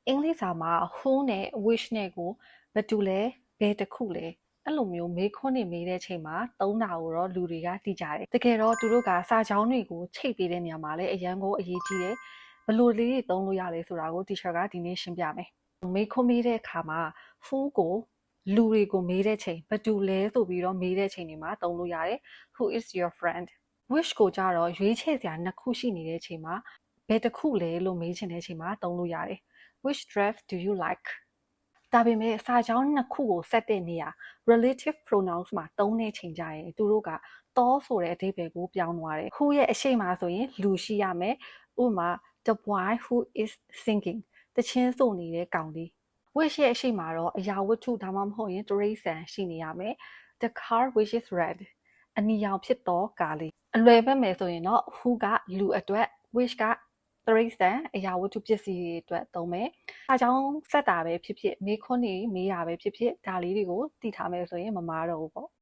အင်္ဂလိပ်စာမှာ who နဲ့ which နဲ့ကိုဘယ်သူလဲဘယ်တစ်ခုလဲအဲ့လိုမျိုးမေးခွန်းတွေမေးတဲ့ချိန်မှာသုံးတာကိုတော့လူတွေကသိကြတယ်တကယ်တော့သူတို့ကစာကြောင်းတွေကိုချိတ်ပေးတဲ့နေရာမှာလည်းအရန်ကိုအရေးကြီးတယ်ဘယ်လိုလေးတွေသုံးလို့ရလဲဆိုတာကို teacher ကဒီနေ့ရှင်းပြမယ်မေးခွန်းမေးတဲ့အခါမှာ who ကိုလူတွေကိုမေးတဲ့ချိန်ဘယ်သူလဲဆိုပြီးတော့မေးတဲ့ချိန်တွေမှာသုံးလို့ရတယ် who is your friend which ကိုကြတော့ရွေးချယ်စရာနှစ်ခုရှိနေတဲ့ချိန်မှာဘယ်တစ်ခုလဲလို့မေးချင်တဲ့ချိန်မှာသုံးလို့ရတယ် which dress do you like ဒါပေမဲ့စာကြောင်းနှစ်ခုကိုဆက်တဲ့နေရာ relative pronouns မှာသုံးတဲ့ချိန်ကြရင်သူတို့ကတော့ဆိုတဲ့အဓိပ္ပာယ်ကိုပြောင်းသွားတယ် who ရဲ့အရှိမဆိုရင်လူရှိရမယ်ဥပမာ the boy who is singing တချင်းဆိုနေတဲ့ကောင်လေး which ရဲ့အရှိမတော့အရာဝတ္ထုဒါမှမဟုတ်ရင်တိရစ္ဆာန်ရှိနေရမယ် the car which is red အနီရောင်ဖြစ်သောကားလေးအလွယ်ပဲမယ်ဆိုရင်တော့ who ကလူအတွက် which ကတရိษံအရာဝတ္ထုပစ္စည်းတွေအတွက်သုံးမယ်။အားကြောင့်စက်တာပဲဖြစ်ဖြစ်မေးခွန်းတွေမေးတာပဲဖြစ်ဖြစ်ဒါလေးတွေကိုသိထားမယ်ဆိုရင်မမားတော့ဘူးပေါ့